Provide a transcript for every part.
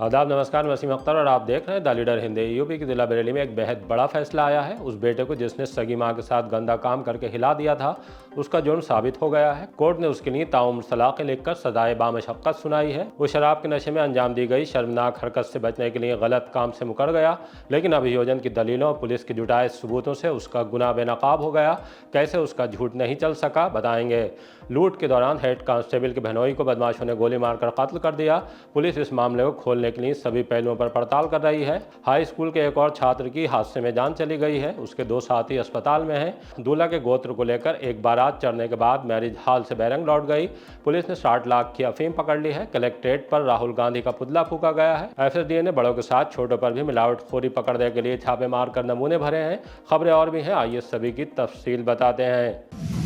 आदाब, नमस्कार। मैं वसीम अख्तर और आप देख रहे हैं द लीडर हिंदी। यूपी के जिला बरेली में एक बेहद बड़ा फैसला आया है। उस बेटे को जिसने सगी मां के साथ गंदा काम करके हिला दिया था, उसका जुर्म साबित हो गया है। कोर्ट ने उसके लिए ताउम्र सलाखें लिखकर सजाए बामशक्कत सुनाई है। वो शराब के नशे में अंजाम दी गई शर्मनाक हरकत से बचने के लिए गलत काम से मुकर गया, लेकिन अभियोजन की दलीलों और पुलिस के जुटाए सबूतों से उसका गुनाह बेनकाब हो गया। कैसे उसका झूठ नहीं चल सका, बताएंगे। लूट के दौरान हेड कांस्टेबल के बहनोई को बदमाशों ने गोली मारकर कत्ल कर दिया। पुलिस इस मामले को खोलने के लिए सभी पहलुओं पर पड़ताल कर रही है। हाई स्कूल के एक और छात्र की हादसे में जान चली गई है। उसके 2 साथी अस्पताल में हैं। दूल्हा के गोत्र को लेकर एक बारात चढ़ने के बाद मैरिज हॉल से बैरंग लौट गई। पुलिस ने 60 लाख की अफीम पकड़ ली है। कलेक्ट्रेट पर राहुल गांधी का पुतला फूका गया है। एफएसडीए ने बड़ों के साथ छोटों पर भी मिलावटखोरी पकड़ने के लिए छापे मारकर नमूने भरे हैं। खबरें और भी हैं, आइए सभी की तफसील बताते हैं।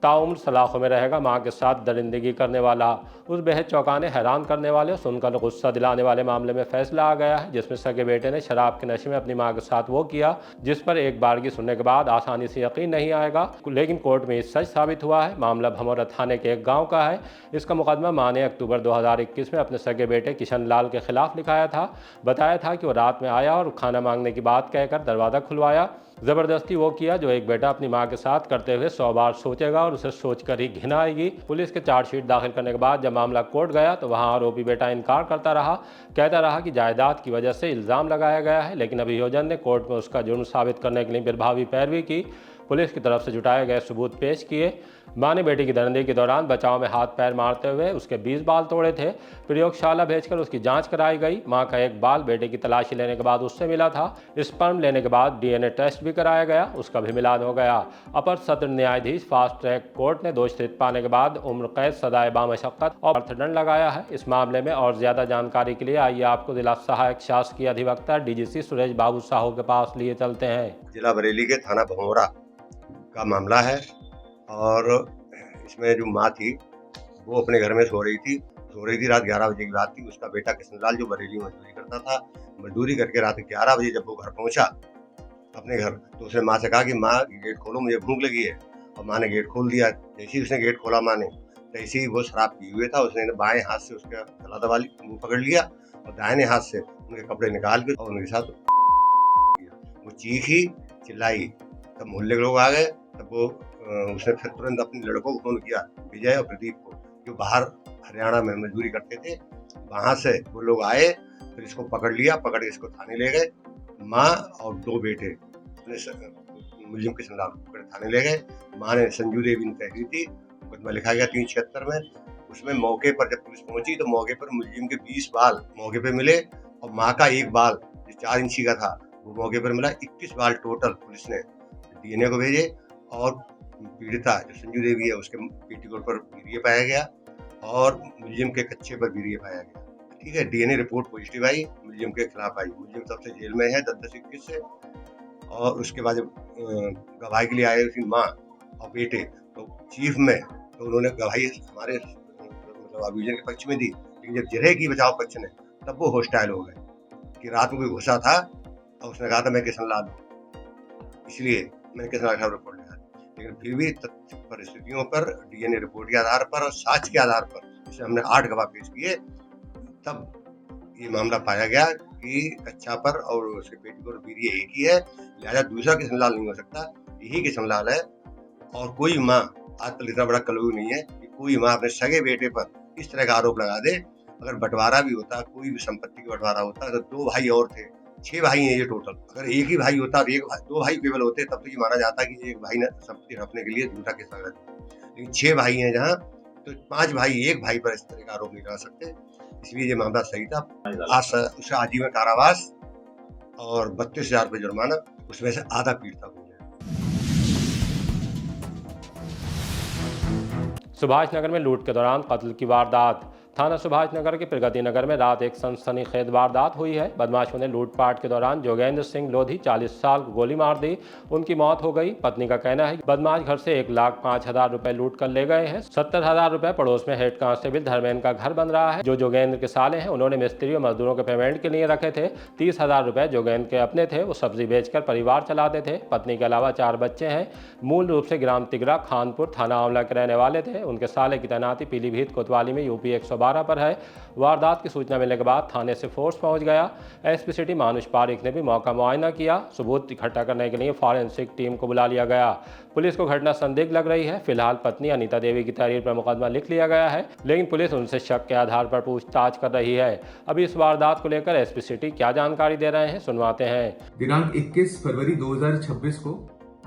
ताउम्र सलाखों में रहेगा मां के साथ दरिंदगी करने वाला। उस बेहद चौंकाने, हैरान करने वाले और सुनकर गुस्सा दिलाने वाले मामले में फैसला आ गया है, जिसमें सगे बेटे ने शराब के नशे में अपनी मां के साथ वो किया जिस पर एक बारगी सुनने के बाद आसानी से यकीन नहीं आएगा, लेकिन कोर्ट में सच साबित हुआ है। मामला भमोरा थाने के एक गांव का है। इसका मुकदमा मां ने अक्टूबर 2021 में अपने सगे बेटे किशन लाल के खिलाफ लिखाया था। बताया था कि वो रात में आया और खाना मांगने की बात कहकर दरवाज़ा खुलवाया। जबरदस्ती वो किया जो एक बेटा अपनी मां के साथ करते हुए 100 बार सोचेगा और उसे सोचकर ही घिन आएगी। पुलिस के चार्जशीट दाखिल करने के बाद जब मामला कोर्ट गया तो वहां आरोपी बेटा इनकार करता रहा। कहता रहा कि जायदाद की वजह से इल्ज़ाम लगाया गया है, लेकिन अभियोजन ने कोर्ट में उसका जुर्म साबित करने के लिए प्रभावी पैरवी की। पुलिस की तरफ से जुटाए गए सबूत पेश किए। मां ने बेटी की दरिंदगी के दौरान बचाव में हाथ पैर मारते हुए उसके 20 बाल तोड़े थे। प्रयोगशाला भेजकर उसकी जांच कराई गई। मां का एक बाल बेटे की तलाशी लेने के बाद उससे मिला था। स्पर्म लेने के बाद डीएनए टेस्ट भी कराया गया, उसका भी मिलान हो गया। अपर सत्र न्यायाधीश फास्ट ट्रैक कोर्ट ने दोषित पाने के बाद उम्र कैद, सजाए बामशक्कत और अर्थदंड लगाया है। इस मामले में और ज्यादा जानकारी के लिए आइए आपको जिला सहायक शासकीय अधिवक्ता डीजीसी सुरेश बाबू साहू के पास लिए चलते हैं। जिला बरेली के थाना भमोरा का मामला है और इसमें जो माँ थी वो अपने घर में सो रही थी। रात 11 बजे की बात थी। उसका बेटा किशन लाल जो बरेली में मजदूरी करता था, मजदूरी करके रात 11 बजे जब वो घर पहुंचा अपने घर, तो उसने माँ से कहा कि माँ गेट खोलो, मुझे भूख लगी है। और माँ ने गेट खोल दिया। जैसे ही उसने गेट खोला माँ ने, तैसे ही वो शराब पी हुए था। उसने बाएं हाथ से उसका गला दबा मुंह पकड़ लिया और दाहिने हाथ से उनके कपड़े निकाल के और उनके साथ वो चीखी, चिल्लाई। तब मोहल्ले के लोग आ गए। तब वो उसने फिर तुरंत अपने लड़कों को फोन किया, विजय और प्रदीप को, जो बाहर हरियाणा में मजदूरी करते थे। वहां से वो लोग आए, फिर इसको पकड़ लिया। पकड़ के इसको थाने ले गए। माँ और 2 बेटे मुलजिम किशन लाल पकड़ थाने ले गए। माँ ने संजू देवी ने तहरीर थी, मुकदमा लिखा गया 376 में। उसमें मौके पर जब पुलिस पहुंची तो मौके पर मुलजिम के 20 बाल मौके पर मिले और माँ का एक बाल जो 4 इंची का था वो मौके पर मिला। 21 बाल टोटल पुलिस ने डीएनए को भेजे और पीड़िता जो संजू देवी है उसके पेटीकोट पर वीर्य पाया गया और मुलजिम के कच्चे पर वीर्य पाया गया। ठीक है, डीएनए रिपोर्ट पॉजिटिव आई, मुलजिम के खिलाफ आई। मुलजिम तब से जेल में है 10-10-21 से। और उसके बाद जब गवाही के लिए आए उसकी माँ और बेटे, तो चीफ में तो उन्होंने गवाही हमारे मतलब अभियोजन के पक्ष में दी, लेकिन जब जिरह की बचाव पक्ष ने, तब वो होस्टाइल हो गए कि रात में कोई घुसा था और उसने कहा था मैं किशन लाल हूँ, इसलिए मैंने किशन लाल के खिलाफ रिपोर्ट लिखा। लेकिन फिर भी तथ्य परिस्थितियों पर, डीएनए रिपोर्ट के आधार पर और साक्ष्य के आधार पर, जिसे हमने 8 गवाह पेश किए, तब ये मामला पाया गया कि कच्चा पर और उसके पेटीकोट वीर्य एक ही है, लिहाजा दूसरा किशन लाल नहीं हो सकता, यही किशन लाल है। और कोई माँ आजकल इतना बड़ा कलयुग नहीं है कि कोई माँ अपने सगे बेटे पर इस तरह का आरोप लगा दे। अगर बंटवारा भी होता, कोई भी संपत्ति का बंटवारा होता, तो 2 भाई और थे, 6 भाई हैं ये टोटल। अगर एक ही भाई होता और 2 भाई केवल होते, तब तो ये माना जाता कि एक भाई ने संपत्ति हड़पने के लिए झूठा केस लगा दिया। लेकिन 6 भाई हैं जहाँ, तो 5 भाई एक भाई पर इस तरह का आरोप नहीं लगा सकते, इसलिए ये मामला सही था। आज उसे आजीवन कारावास और 32,000 रुपये जुर्माना, उसमें से आधा पीड़िता को। सुभाष नगर में लूट के दौरान कत्ल की वारदात। थाना सुभाष नगर के प्रगति नगर में रात एक सनसनीखेज वारदात हुई है। बदमाशों ने लूटपाट के दौरान जोगेंद्र सिंह लोधी 40 साल को गोली मार दी, उनकी मौत हो गई। पत्नी का कहना है कि बदमाश घर से 1,05,000 रुपए लूट कर ले गए हैं। 70,000 रुपए पड़ोस में हेड कांस्टेबल धर्मेंद्र का घर बन रहा है, जो जोगेंद्र के साले हैं। उन्होंने मिस्त्री और मजदूरों के पेमेंट के लिए रखे थे। 30,000 रुपए जोगेंद्र के अपने थे, वो सब्जी बेचकर परिवार चलाते थे। पत्नी के अलावा 4 बच्चे हैं। मूल रूप से ग्राम तिगरा खानपुर थाना आंवला के रहने वाले थे। उनके साले की तैनाती पीलीभीत कोतवाली में यूपी 112 पर है। वारदात की सूचना मिलने के बाद थाने से फोर्स पहुंच गया। एसपी सिटी मानुष पारिक ने भी मौका मुआयना किया। सबूत इकट्ठा करने के लिए फॉरेंसिक टीम को बुला लिया गया। पुलिस को घटना संदिग्ध लग रही है। फिलहाल पत्नी अनीता देवी की तहरीर पर मुकदमा लिख लिया गया है, लेकिन पुलिस उनसे शक के आधार पर पूछताछ कर रही है। अभी इस वारदात को लेकर एसपी सिटी क्या जानकारी दे रहे हैं, सुनवाते हैं। दिनांक 21 फरवरी 2026 को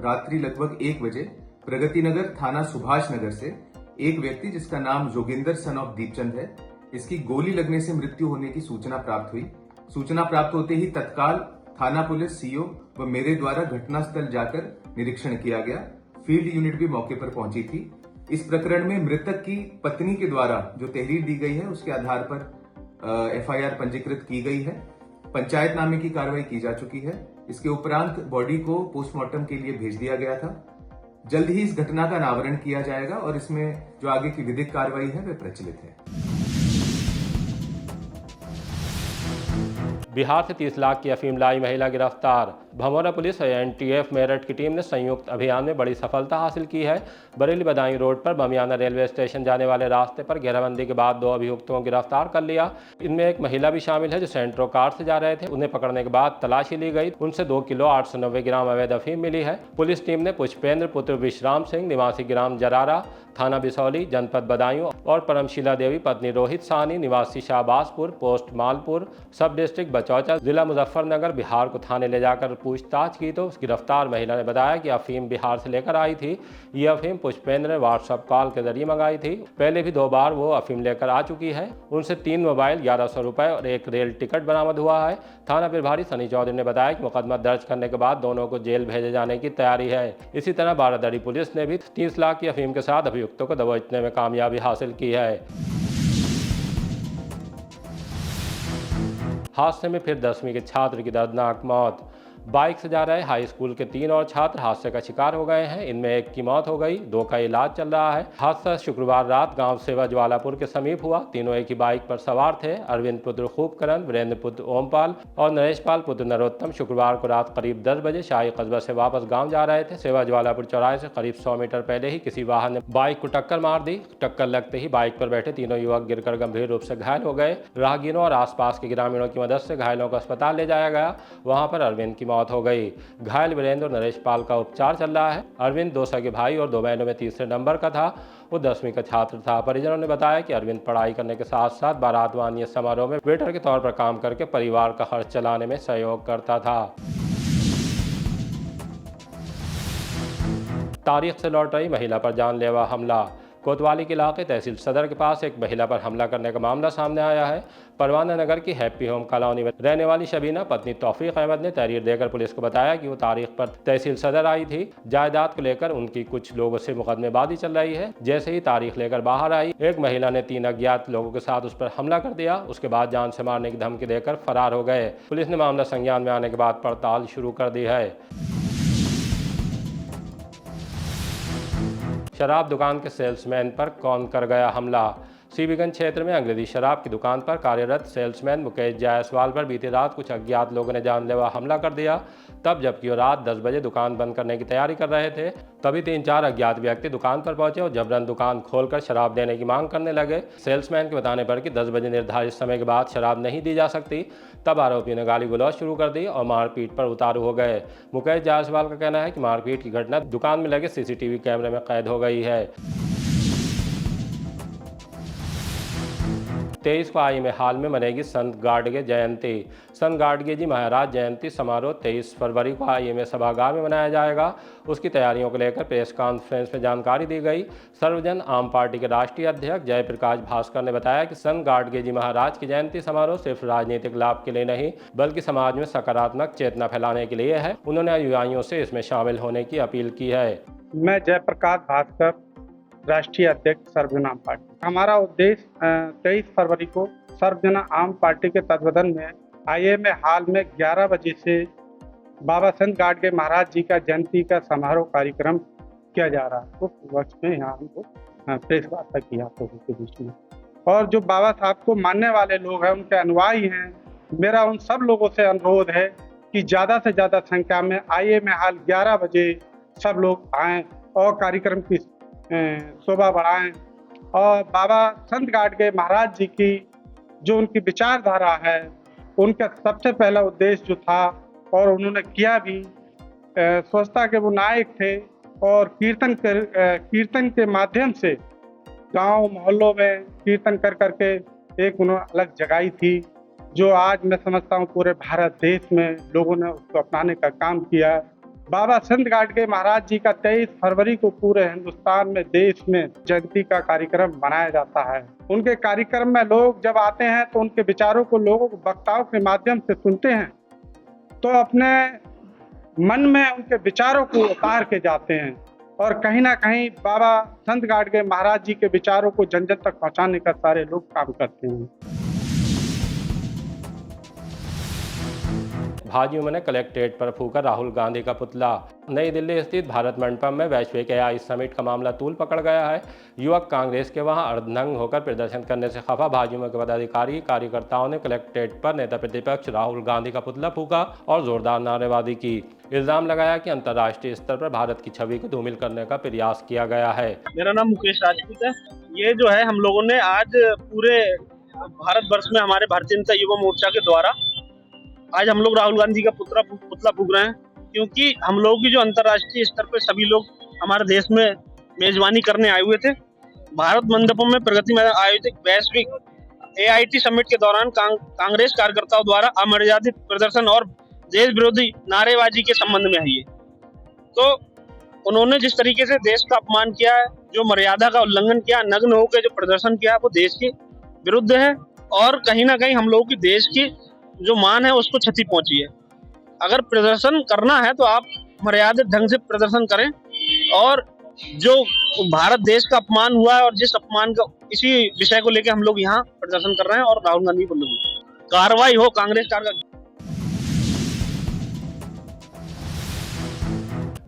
रात्रि लगभग 1 बजे प्रगति नगर थाना सुभाष नगर से एक व्यक्ति जिसका नाम जोगिंदर सन ऑफ दीपचंद है, इसकी गोली लगने से मृत्यु होने की सूचना प्राप्त हुई। सूचना प्राप्त होते ही तत्काल थाना पुलिस सीओ व मेरे द्वारा घटनास्थल जाकर निरीक्षण किया गया। फील्ड यूनिट भी मौके पर पहुंची थी। इस प्रकरण में मृतक की पत्नी के द्वारा जो तहरीर दी गई है उसके आधार पर एफआईआर पंजीकृत की गई है। पंचायतनामे की कार्रवाई की जा चुकी है। इसके उपरांत बॉडी को पोस्टमार्टम के लिए भेज दिया गया था। जल्द ही इस घटना का अनावरण किया जाएगा और इसमें जो आगे की विधिक कार्रवाई है वह प्रचलित है। बिहार से 30 लाख की अफीम लाई महिला गिरफ्तार। भमोरा पुलिस और एनटीएफ मेरठ की टीम ने संयुक्त अभियान में बड़ी सफलता हासिल की है। बरेली बदायूं रोड पर बमियाना रेलवे स्टेशन जाने वाले रास्ते पर घेराबंदी के बाद 2 अभियुक्तों को गिरफ्तार कर लिया। इनमें एक महिला भी शामिल है जो सेंट्रो कार से जा रहे थे। उन्हें पकड़ने के बाद तलाशी ली गई। उनसे 2 किलो 890 ग्राम अवैध अफीम मिली है। पुलिस टीम ने पुष्पेंद्र पुत्र विश्राम सिंह निवासी ग्राम जरारा थाना बिसौली जनपद बदायूं और परमशिला देवी पत्नी रोहित साहनी निवासी शाहबाजपुर पोस्ट मालपुर सब डिस्ट्रिक्ट बचौचा जिला मुजफ्फरनगर बिहार को थाने ले जाकर पूछताछ की तो गिरफ्तार महिला ने बताया कि अफीम बिहार से लेकर आई थी। ये अफीम पुष्पेंद्र ने व्हाट्सएप कॉल के जरिए मंगाई थी। पहले भी 2 बार वो अफीम लेकर आ चुकी है। उनसे 3 मोबाइल 1100 रुपए और 1 रेल टिकट बरामद हुआ है। थाना प्रभारी सनी चौधरी ने बताया कि मुकदमा दर्ज करने के बाद दोनों को जेल भेजे जाने की तैयारी है। इसी तरह बारादरी पुलिस ने भी 30 लाख की अफीम के साथ अभियुक्तों को दबोचने में कामयाबी हासिल की है। हादसे में फिर 10वीं के छात्र की दर्दनाक मौत। बाइक से जा रहे हाई स्कूल के 3 और छात्र हादसे का शिकार हो गए हैं। इनमें एक की मौत हो गई, 2 का इलाज चल रहा है। हादसा शुक्रवार रात गांव सेवा ज्वालापुर के समीप हुआ। तीनों एक ही बाइक पर सवार थे। अरविंद पुत्र खूबकरण, वीरेंद्र पुत्र ओमपाल और नरेश पाल पुत्र नरोत्तम शुक्रवार को रात करीब 10 बजे शाही कस्बा से वापस गाँव जा रहे थे। सेवा ज्वालापुर चौराहे से करीब 100 मीटर पहले ही किसी वाहन ने बाइक को टक्कर मार दी। टक्कर लगते ही बाइक पर बैठे तीनों युवक गिरकर गंभीर रूप से घायल हो गए। राहगीरों और आसपास के ग्रामीणों की मदद से घायलों को अस्पताल ले जाया गया। वहां पर अरविंद की मौत हो गई। घायल वीरेंद्र और नरेश पाल का उपचार चल रहा है। अरविंद 2 सगे भाई और 2 बहनों में तीसरे नंबर का था। वो 10वीं का छात्र था। परिजनों ने बताया कि अरविंद पढ़ाई करने के साथ साथ बारात वानियत समारोह में वेटर के तौर पर काम करके परिवार का खर्च चलाने में सहयोग करता था। तारीख से लौट रही महिला पर जानलेवा हमला। कोतवाली के इलाके तहसील सदर के पास एक महिला पर हमला करने का मामला सामने आया है। परवाना नगर की हैप्पी होम कॉलोनी में रहने वाली शबीना पत्नी तौफीक अहमद ने तहरीर देकर पुलिस को बताया कि वो तारीख पर तहसील सदर आई थी। जायदाद को लेकर उनकी कुछ लोगों से मुकदमेबाजी चल रही है। जैसे ही तारीख लेकर बाहर आई, एक महिला ने 3 अज्ञात लोगों के साथ उस पर हमला कर दिया। उसके बाद जान से मारने की धमकी देकर फरार हो गए। पुलिस ने मामला संज्ञान में आने के बाद पड़ताल शुरू कर दी है। शराब दुकान के सेल्समैन पर कौन कर गया हमला। सीबीगंज क्षेत्र में अंग्रेजी शराब की दुकान पर कार्यरत सेल्समैन मुकेश जायसवाल पर बीती रात कुछ अज्ञात लोगों ने जानलेवा हमला कर दिया। तब जबकि वो रात 10 बजे दुकान बंद करने की तैयारी कर रहे थे, तभी 3-4 अज्ञात व्यक्ति दुकान पर पहुंचे और जबरन दुकान खोलकर शराब देने की मांग करने लगे। सेल्समैन के बताने पर कि 10 बजे निर्धारित समय के बाद शराब नहीं दी जा सकती। तब आरोपी ने गाली गलौज शुरू कर दी और मारपीट पर उतारू हो गए। मुकेश जायसवाल का कहना है कि मारपीट की घटना दुकान में लगे सीसीटीवी कैमरे में कैद हो गई है। 23 को आई में हाल में मनेगी संत गाडगे जयंती। संत गाडगे जी महाराज जयंती समारोह 23 फरवरी को आई में सभागार में मनाया जाएगा। उसकी तैयारियों को लेकर प्रेस कॉन्फ्रेंस में जानकारी दी गई। सर्वजन आम पार्टी के राष्ट्रीय अध्यक्ष जयप्रकाश भास्कर ने बताया कि संत गाडगे जी महाराज की जयंती समारोह सिर्फ राजनीतिक लाभ के लिए नहीं बल्कि समाज में सकारात्मक चेतना फैलाने के लिए है। उन्होंने अनुयायियों से इसमें शामिल होने की अपील की है। मैं जयप्रकाश भास्कर राष्ट्रीय अध्यक्ष सर्वजन आम पार्टी। हमारा उद्देश्य 23 फरवरी को सर्वजन आम पार्टी के तत्वावधान में आईए में हाल में 11 बजे से बाबा संत गाडगे महाराज जी का जयंती का समारोह कार्यक्रम किया जा रहा है। उस वक्त में यहाँ हमको प्रेस वार्ता किया आप लोगों के बीच में, और जो बाबा साहब को मानने वाले लोग हैं, उनके अनुयायी हैं, मेरा उन सब लोगों से अनुरोध है कि ज़्यादा से ज़्यादा संख्या में आईए में हाल 11 बजे सब लोग आएँ और कार्यक्रम की शोभा बढ़ाएं। और बाबा संत गाडगे महाराज जी की जो उनकी विचारधारा है, उनका सबसे पहला उद्देश्य जो था और उन्होंने किया भी, सोचता कि वो नायक थे और कीर्तन के माध्यम से गांव मोहल्लों में कीर्तन कर करके एक उन्होंने अलग जगाई थी, जो आज मैं समझता हूँ पूरे भारत देश में लोगों ने उसको अपनाने का काम किया। बाबा संत गाडगे महाराज जी का 23 फरवरी को पूरे हिंदुस्तान में, देश में जयंती का कार्यक्रम मनाया जाता है। उनके कार्यक्रम में लोग जब आते हैं तो उनके विचारों को लोगों को वक्ताओं के माध्यम से सुनते हैं, तो अपने मन में उनके विचारों को उतार के जाते हैं और कहीं ना कहीं बाबा संत गाडगे महाराज जी के विचारों को जन जन तक पहुंचाने का सारे लोग काम करते हैं। भाजयुमो ने कलेक्ट्रेट पर फूका राहुल गांधी का पुतला। नई दिल्ली स्थित भारत मंडपम में वैश्विक एआई समिट का मामला तूल पकड़ गया है। युवक कांग्रेस के वहां अर्धनग्न होकर प्रदर्शन करने से खफा भाजयुमो के पदाधिकारी कार्यकर्ताओं ने कलेक्ट्रेट पर नेता प्रतिपक्ष राहुल गांधी का पुतला फूका और जोरदार नारेबाजी की। इल्जाम लगाया कि अंतर्राष्ट्रीय स्तर पर भारत की छवि को धूमिल करने का प्रयास किया गया है। मेरा नाम मुकेश राजपूत है। ये जो है हम लोगों ने आज पूरे भारतवर्ष में हमारे भारतीय जनता युवा मोर्चा के द्वारा आज हम लोग राहुल गांधी का पुतला फूक रहे हैं, क्योंकि हम लोगों की जो अंतर्राष्ट्रीय स्तर पर सभी लोग हमारे देश में मेजबानी करने आए हुए थे। भारत मंडपम में प्रगति में आयोजित वैश्विक एआईटी समिट के दौरान कांग्रेस कार्यकर्ताओं द्वारा अमर्यादित प्रदर्शन और देश विरोधी नारेबाजी के संबंध में है। ये तो उन्होंने जिस तरीके से देश का अपमान किया है, जो मर्यादा का उल्लंघन किया, नग्न होकर जो प्रदर्शन किया, वो देश के विरुद्ध है और कहीं ना कहीं हम लोगों की देश की जो मान है उसको क्षति पहुंची है। अगर प्रदर्शन करना है तो आप मर्यादित ढंग से प्रदर्शन करें, और जो भारत देश का अपमान हुआ है और जिस अपमान का, इसी विषय को लेकर हम लोग यहाँ प्रदर्शन कर रहे हैं और राहुल गांधी को कार्रवाई हो कांग्रेस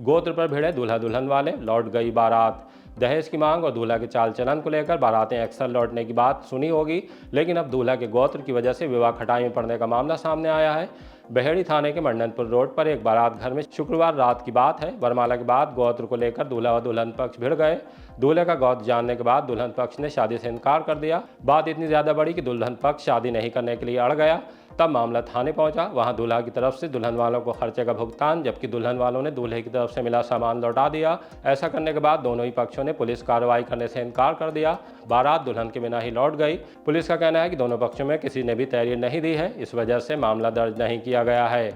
गोत्र पर भिड़े दूल्हा दुल्हन वाले, लौट गई बारात। दहेज की मांग और दूल्हा के चाल चलन को लेकर बारातें अक्सर लौटने की बात सुनी होगी, लेकिन अब दूल्हा के गोत्र की वजह से विवाह खटाई में पड़ने का मामला सामने आया है। बहेड़ी थाने के मंडनपुर रोड पर एक बारात घर में शुक्रवार रात की बात है। वरमाला के बाद गोत्र को लेकर दूल्हा व दुल्हन पक्ष भिड़ गए। दूल्हे का गोत्र जानने के बाद दुल्हन पक्ष ने शादी से इनकार कर दिया। बात इतनी ज़्यादा बड़ी कि दुल्हन पक्ष शादी नहीं करने के लिए अड़ गया। तब मामला थाने पहुंचा। वहां दूल्हा की तरफ से दुल्हन वालों को खर्चे का भुगतान, जबकि दुल्हन वालों ने दूल्हे की तरफ से मिला सामान लौटा दिया। ऐसा करने के बाद दोनों ही पक्षों ने पुलिस कार्रवाई करने से इनकार कर दिया। बारात दुल्हन के बिना ही लौट गई। पुलिस का कहना है कि दोनों पक्षों में किसी ने भी तहरीर नहीं दी है, इस वजह से मामला दर्ज नहीं किया गया है।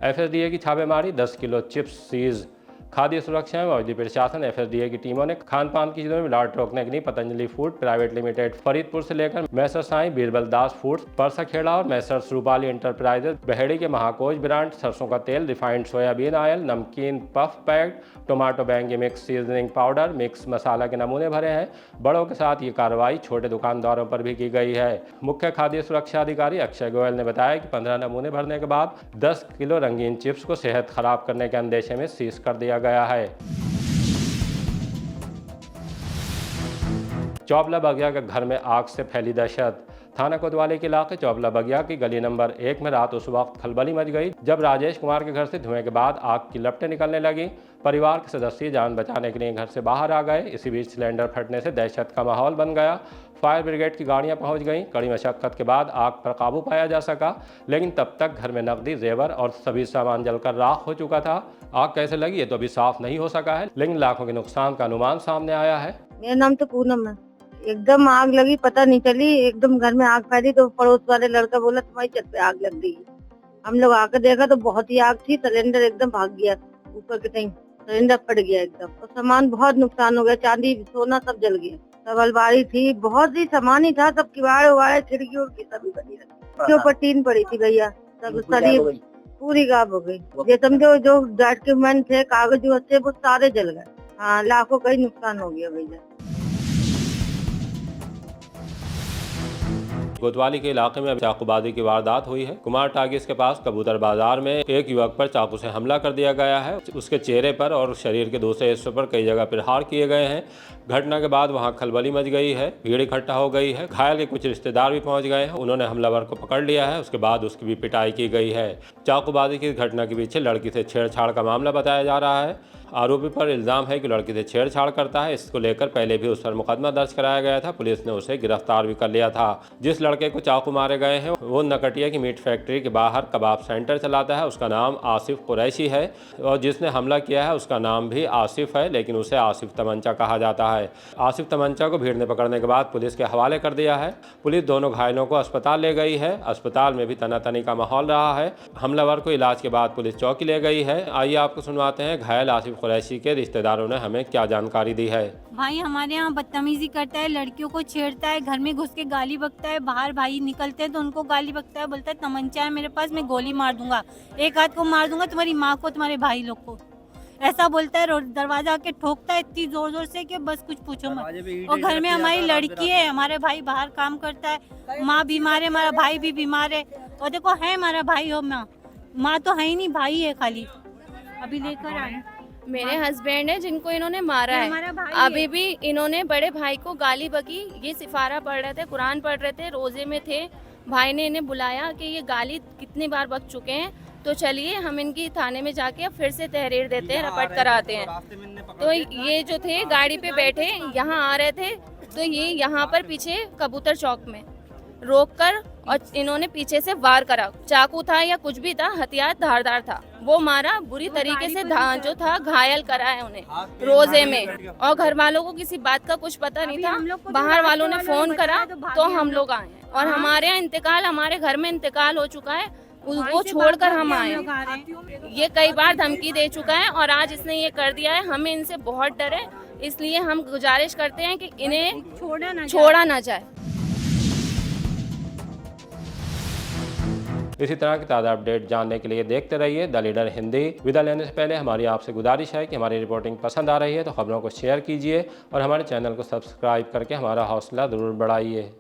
एफएसडीए की छापेमारी, 10 किलो चिप्स सीज। खाद्य सुरक्षा एवं औषधि प्रशासन एफएसडीए की टीमों ने खान पान की चीजों में मिलावट रोकने के लिए Patanjali food private limited Faridpur से लेकर मैसर साई बीरबल दास फूड्स परसाखेड़ा और मैसर रूपाली इंटरप्राइजेज बहेड़ी के महाकोज ब्रांड सरसों का तेल, रिफाइंड सोयाबीन ऑयल, नमकीन पफ पैक्ड, टोमेटो बैंगी mix seasoning powder, mix masala के नमूने भरे हैं। बड़ों के साथ ये कार्रवाई छोटे दुकानदारों पर भी की गई है। मुख्य खाद्य सुरक्षा अधिकारी अक्षय गोयल ने बताया कि 15 नमूने भरने के बाद 10 किलो रंगीन चिप्स को सेहत खराब करने के अंदेशे में सीज कर दिया गया है। चौबला बगिया के घर में आग से फैली दहशत। थाना कोतवाली के इलाके चौबला बगिया की गली नंबर 1 में रात उस वक्त खलबली मच गई जब राजेश कुमार के घर से धुएं के बाद आग की लपटें निकलने लगी। परिवार के सदस्य जान बचाने के लिए घर से बाहर आ गए। इसी बीच सिलेंडर फटने से दहशत का माहौल बन गया। फायर ब्रिगेड की गाड़ियां पहुंच गईं। कड़ी मशक्कत के बाद आग पर काबू पाया जा सका, लेकिन तब तक घर में नकदी, जेवर और सभी सामान जलकर राख हो चुका था। आग कैसे लगी ये तो अभी साफ नहीं हो सका है, लेकिन लाखों के नुकसान का अनुमान सामने आया है। मेरा नाम तो पूनम है। एकदम आग लगी, पता नहीं चली, एकदम घर में आग फैली तो पड़ोस वाले लड़का बोला तुम्हारी छत पे आग लग गई। हम लोग आकर देखा तो बहुत ही आग थी। सिलेंडर एकदम भाग गया ऊपर के कहीं, सिलेंडर फट गया एकदम और सामान बहुत नुकसान हो गया। चांदी सोना सब जल गया। सब अलमारी थी, बहुत ही सामान ही था, सब किवाड़ उवाड़ खिड़की उड़की सभी बनी रही। ऊपर टीन पड़ी थी भैया, सब शरीर पूरी गायब हो गई। ये समझो जो डॉक्यूमेंट थे, कागज थे, वो सारे जल गए। हाँ, लाखों का ही नुकसान हो गया भैया। कोतवाली के इलाके में चाकूबाजी की वारदात हुई है। कुमार टागिस के पास कबूतर बाजार में एक युवक पर चाकू से हमला कर दिया गया है। उसके चेहरे पर और शरीर के दूसरे हिस्सों पर कई जगह प्रहार किए गए हैं। घटना के बाद वहां खलबली मच गई है, भीड़ इकट्ठा हो गई है। घायल के कुछ रिश्तेदार भी पहुंच गए हैं। उन्होंने हमलावर को पकड़ लिया है। उसके बाद उसकी भी पिटाई की गई है। चाकूबाजी की घटना के पीछे लड़की से छेड़छाड़ का मामला बताया जा रहा है। आरोपी पर इल्जाम है कि लड़की से छेड़छाड़ करता है। इसको लेकर पहले भी उस पर मुकदमा दर्ज कराया गया था। पुलिस ने उसे गिरफ्तार भी कर लिया था। जिस लड़के को चाकू मारे गए हैं वो नकटिया की मीट फैक्ट्री के बाहर कबाब सेंटर चलाता है। उसका नाम आसिफ कुरैशी है और जिसने हमला किया है उसका नाम भी आसिफ है, लेकिन उसे आसिफ तमंचा कहा जाता है। आसिफ तमंचा को भीड़ ने पकड़ने के बाद पुलिस के हवाले कर दिया है। पुलिस दोनों घायलों को अस्पताल ले गई है। अस्पताल में भी तनातनी का माहौल रहा है। हमलावर को इलाज के बाद पुलिस चौकी ले गई है। आइए आपको सुनवाते हैं घायल आसिफ कुरैशी के रिश्तेदारों ने हमें क्या जानकारी दी है। भाई हमारे यहाँ बदतमीजी करता है, लड़कियों को छेड़ता है, घर में घुस के गाली बकता है। बाहर भाई निकलते हैं तो उनको गाली बकता है, बोलता है तमंचा है मेरे पास, मैं गोली मार दूंगा, एक हाथ को मार दूंगा, तुम्हारी माँ को, तुम्हारे भाई लोग को, ऐसा बोलता है। दरवाजा आके ठोकता है इतनी जोर जोर से कि बस कुछ पूछो मत। और घर में हमारी लड़की है, हमारे भाई बाहर काम करता है, माँ बीमार है, हमारा भाई भी बीमार है। और देखो है हमारा भाई हो, माँ तो है ही नहीं, भाई है खाली। अभी लेकर आए मेरे हस्बैंड है जिनको इन्होंने मारा है। अभी भी इन्होंने बड़े भाई को गाली बकी। ये सिफारा पढ़ रहे थे, कुरान पढ़ रहे थे, रोजे में थे। भाई ने इन्हें बुलाया कि ये गाली कितनी बार बक चुके हैं, तो चलिए हम इनकी थाने में जाके फिर से तहरीर देते हैं, रपट कराते हैं। तो ये जो थे गाड़ी पे बैठे यहाँ आ रहे थे, तो ये यहाँ पर पीछे कबूतर चौक में रोककर और इन्होंने पीछे से वार करा। चाकू था या कुछ भी था, हथियार धारदार था, वो मारा। बुरी तरीके से जो था घायल करा है उन्हें रोजे में। और घर वालों को किसी बात का कुछ पता नहीं था। बाहर वालों ने फोन करा तो हम लोग आए हैं। और हमारे यहाँ इंतकाल, हमारे घर में इंतकाल हो चुका है, वो छोड़कर हम आए। ये कई बार धमकी दे चुका है और आज इसने ये कर दिया है। हमें इनसे बहुत डर है, इसलिए हम गुजारिश करते हैं कि इन्हें छोड़ा ना जाए। इसी तरह की ताज़ा अपडेट जानने के लिए देखते रहिए द लीडर हिंदी। विदा लेने से पहले हमारी आपसे गुजारिश है कि हमारी रिपोर्टिंग पसंद आ रही है तो खबरों को शेयर कीजिए और हमारे चैनल को सब्सक्राइब करके हमारा हौसला ज़रूर बढ़ाइए।